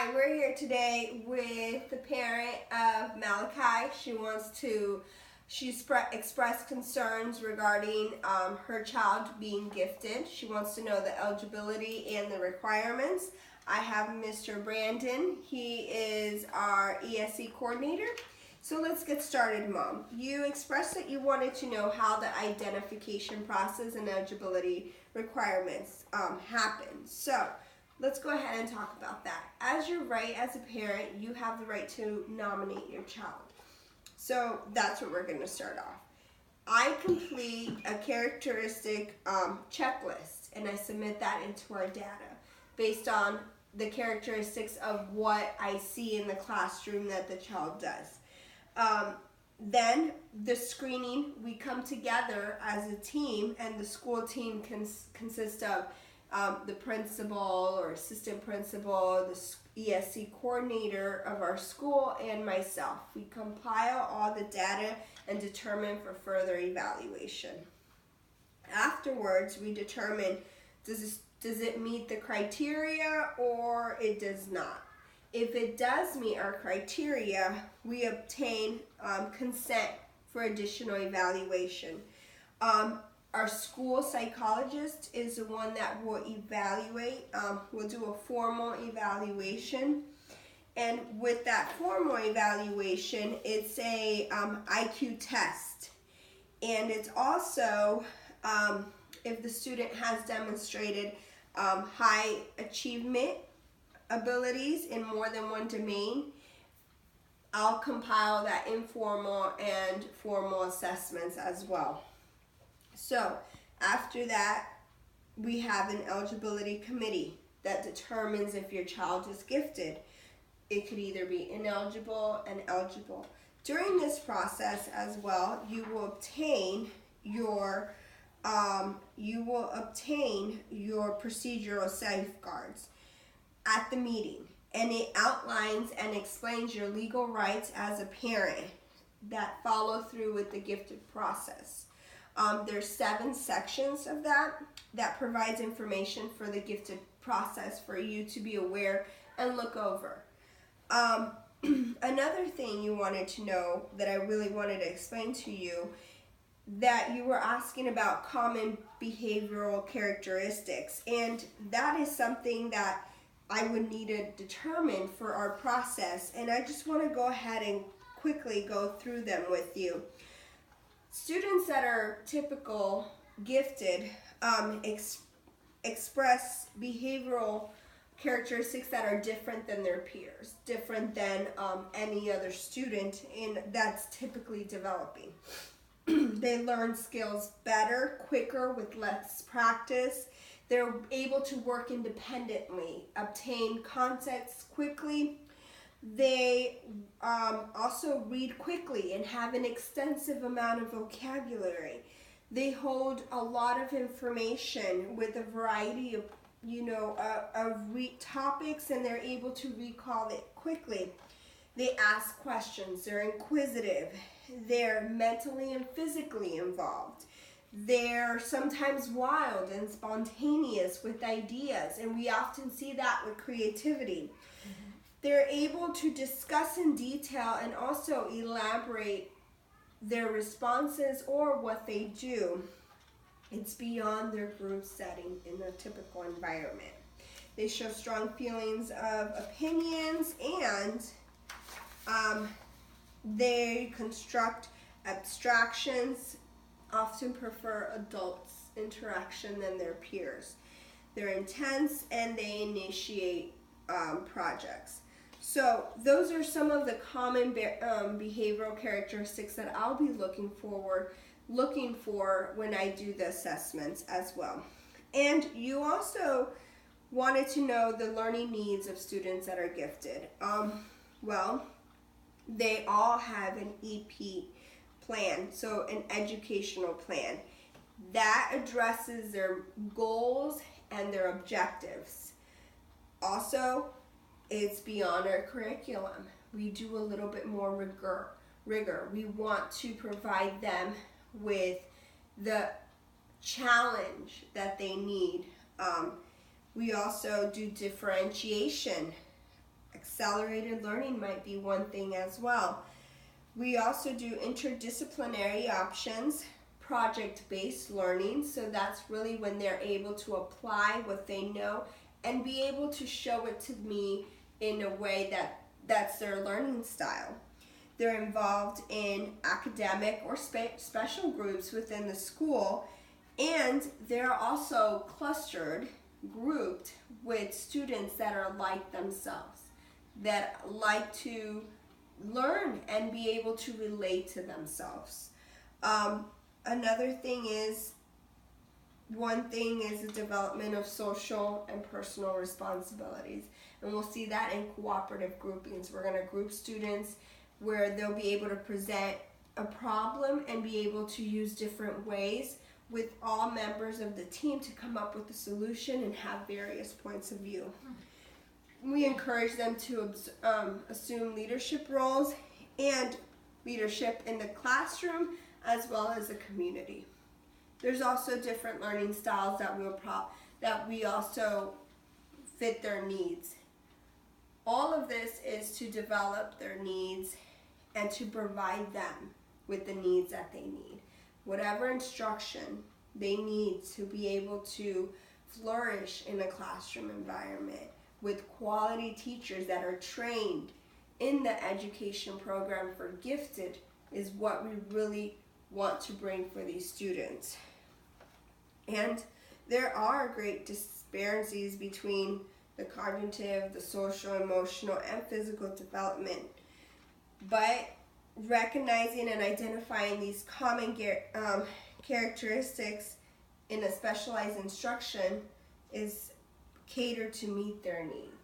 Hi, we're here today with the parent of Malachi. She expressed concerns regarding her child being gifted. She wants to know the eligibility and the requirements. I have Mr. Brandon. He is our ESE coordinator. So let's get started, Mom. You expressed that you wanted to know how the identification process and eligibility requirements happen. So let's go ahead and talk about that. As your right as a parent, you have the right to nominate your child. So that's what we're going to start off. I complete a characteristic checklist and I submit that into our data based on the characteristics of what I see in the classroom that the child does. Then the screening, we come together as a team, and the school team consists of the principal or assistant principal, the ESE coordinator of our school, and myself. We compile all the data and determine for further evaluation. Afterwards, we determine does it meet the criteria or it does not. If it does meet our criteria, we obtain consent for additional evaluation. Our school psychologist is the one that will evaluate. We'll do a formal evaluation. And with that formal evaluation, it's a IQ test. And it's also, if the student has demonstrated high achievement abilities in more than one domain, I'll compile that informal and formal assessments as well. So after that, we have an eligibility committee that determines if your child is gifted. It could either be ineligible and eligible. During this process as well, you will obtain your procedural safeguards at the meeting, and it outlines and explains your legal rights as a parent that follow through with the gifted process. There's 7 sections of that provides information for the gifted process for you to be aware and look over. Another thing you wanted to know that I really wanted to explain to you, that you were asking about common behavioral characteristics, and that is something that I would need to determine for our process, and I just want to go ahead and quickly go through them with you. Students that are typical gifted express behavioral characteristics that are different than their peers, different than any other student, and that's typically developing. They learn skills better, quicker, with less practice. They're able to work independently, obtain concepts quickly. They also read quickly and have an extensive amount of vocabulary. They hold a lot of information with a variety of topics, and they're able to recall it quickly. They ask questions. They're inquisitive. They're mentally and physically involved. They're sometimes wild and spontaneous with ideas, and we often see that with creativity. Mm-hmm. They're able to discuss in detail and also elaborate their responses or what they do. It's beyond their group setting in a typical environment. They show strong feelings of opinions, and they construct abstractions, often prefer adults' interaction than their peers. They're intense and they initiate projects. So those are some of the common behavioral characteristics that I'll be looking for when I do the assessments as well. And you also wanted to know the learning needs of students that are gifted. Well, they all have an EP plan, so an educational plan that addresses their goals and their objectives. Also, it's beyond our curriculum. We do a little bit more rigor. We want to provide them with the challenge that they need. We also do differentiation Accelerated learning might be one thing as well. We also do interdisciplinary options, project-based learning, so that's really when they're able to apply what they know and be able to show it to me in a way that's their learning style. They're involved in academic or special groups within the school, and they're also clustered, grouped with students that are like themselves, that like to learn and be able to relate to themselves. Another thing is, one thing is the development of social and personal responsibilities. And we'll see that in cooperative groupings. We're going to group students where they'll be able to present a problem and be able to use different ways with all members of the team to come up with a solution and have various points of view. We encourage them to assume leadership roles and leadership in the classroom as well as the community. There's also different learning styles that we also fit their needs. All of this is to develop their needs and to provide them with the needs that they need. Whatever instruction they need to be able to flourish in a classroom environment with quality teachers that are trained in the education program for gifted is what we really want to bring for these students. And there are great disparities between the cognitive, the social, emotional, and physical development. But recognizing and identifying these common characteristics in a specialized instruction is catered to meet their needs.